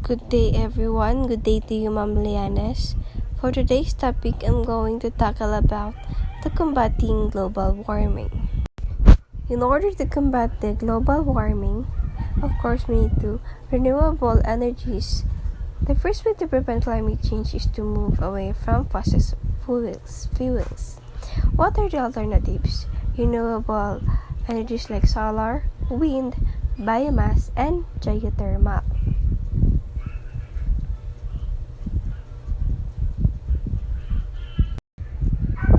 Good day everyone. Good day to you, Ma'am Lianes. For today's topic, I'm going to tackle about the combating global warming. In order to combat the global warming, of course, we need to renewable energies. The first way to prevent climate change is to move away from fossil fuels. What are the alternatives? Renewable energies like solar, wind, biomass, and geothermal.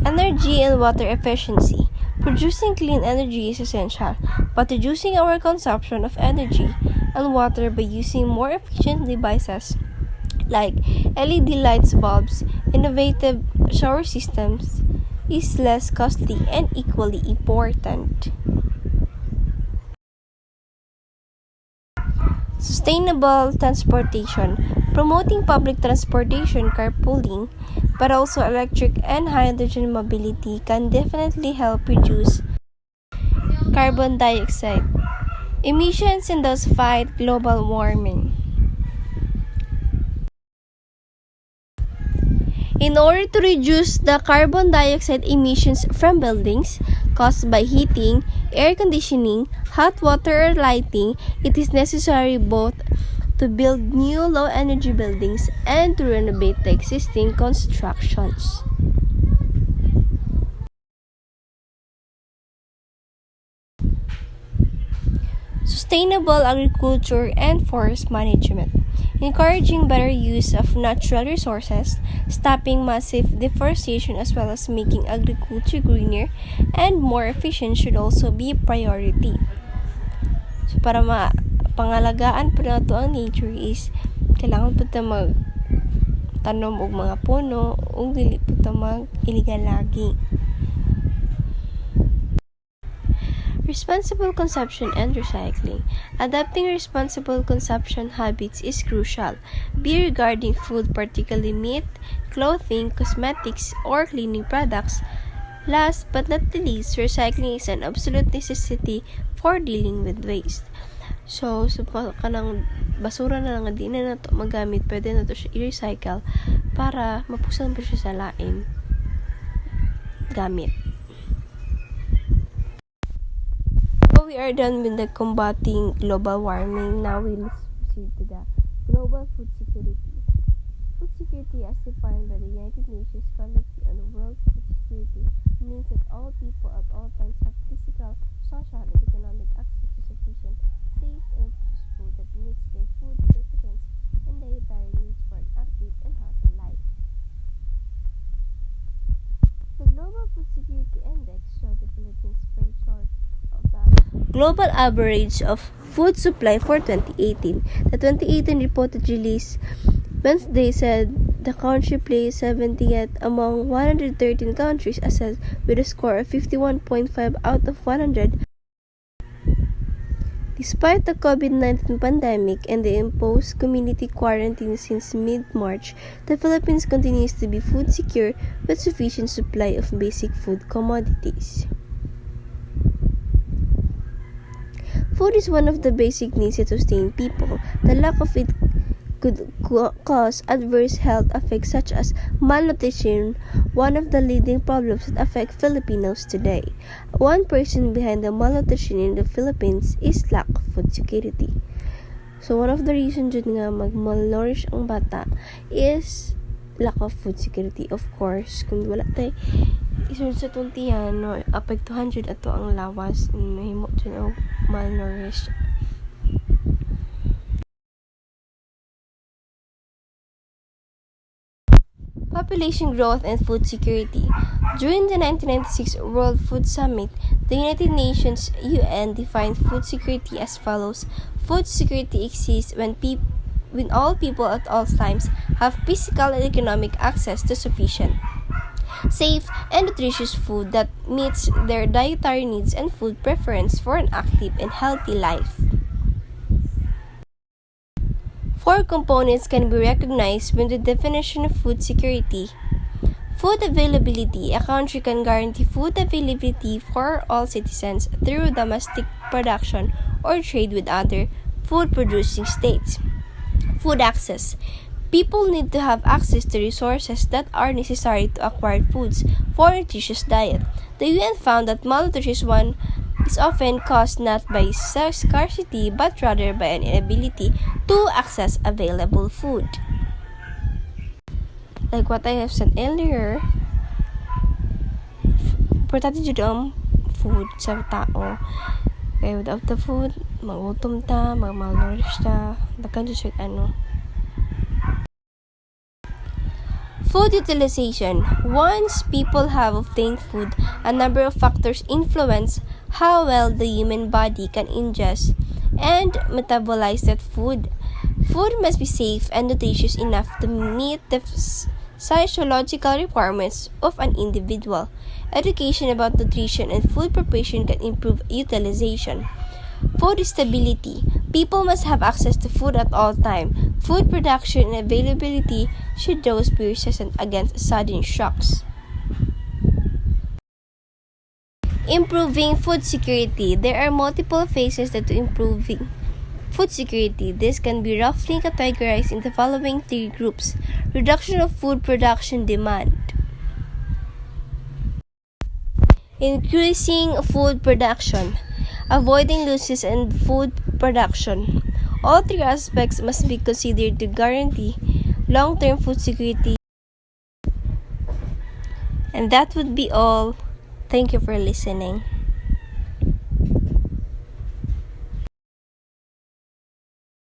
Energy and water efficiency. Producing clean energy is essential, but reducing our consumption of energy and water by using more efficient devices like LED lights bulbs, innovative shower systems is less costly and equally important. Sustainable transportation. Promoting public transportation, carpooling, but also electric and hydrogen mobility can definitely help reduce carbon dioxide emissions and thus fight global warming. In order to reduce the carbon dioxide emissions from buildings caused by heating, air conditioning, hot water, or lighting, it is necessary both to build new low-energy buildings and to renovate the existing constructions. Sustainable agriculture and forest management. Encouraging better use of natural resources, stopping massive deforestation as well as making agriculture greener and more efficient should also be a priority. So para pangalagaan po na ang nature is kailangan po ta magtanom og mga puno ug dili po ta mag-iligal lagi. Responsible consumption and recycling. Adopting responsible consumption habits is crucial, be regarding food, particularly meat, clothing, cosmetics, or cleaning products. Last but not the least, recycling is an absolute necessity for dealing with waste. So kanang basura na lang di na nato magamit, pwede na to siya i-recycle para mapusan pa siya sa lain gamit. We are done with the combating global warming. Now we'll proceed to the global food security. Food security, as defined by the United Nations Committee on World Food Security, means that all people at all times have physical, social, and economic access to sufficient, safe, and nutritious food that meets their food preference and dietary needs for an active and healthy life. The Global Food Security Index showed the Philippines fell short of the global average of food supply for 2018. The 2018 report released Wednesday said the country placed 70th among 113 countries assessed with a score of 51.5 out of 100. Despite the COVID-19 pandemic and the imposed community quarantine since mid-March, the Philippines continues to be food secure with sufficient supply of basic food commodities. Food is one of the basic needs that sustain people. The lack of it could cause adverse health effects such as malnutrition, one of the leading problems that affect Filipinos today. One person behind the malnutrition in the Philippines is lack of food security. So one of the reasons dyan nga mag-malnourish ang bata is lack of food security. Of course, kung wala tayo isunod sa tuntihan, no, apektuhan dyan ato ang lawas, mahimo dyan o malnourished. Population growth and food security. During the 1996 World Food Summit, the United Nations UN defined food security as follows. Food security exists when all people at all times have physical and economic access to sufficient, safe, and nutritious food that meets their dietary needs and food preference for an active and healthy life. 4 components can be recognized when the definition of food security. Food availability. A country can guarantee food availability for all citizens through domestic production or trade with other food-producing states. Food access. People need to have access to resources that are necessary to acquire foods for a nutritious diet. The UN found that malnutrition is often caused not by scarcity but rather by an inability to access available food. Like what I have said earlier, importante jud ang food sa tao. Kaya without the food, magutom ta, malnourished ta, daghan jud siya Food utilization. Once people have obtained food, a number of factors influence how well the human body can ingest and metabolize that food. Food must be safe and nutritious enough to meet the physiological requirements of an individual. Education about nutrition and food preparation can improve utilization. Food stability. People must have access to food at all times. Food production and availability should those be resistant against sudden shocks. Improving food security. There are multiple phases to improving food security. This can be roughly categorized in the following three groups. Reduction of food production demand. Increasing food production. Avoiding losses in food production. All three aspects must be considered to guarantee long-term food security. And that would be all. Thank you for listening.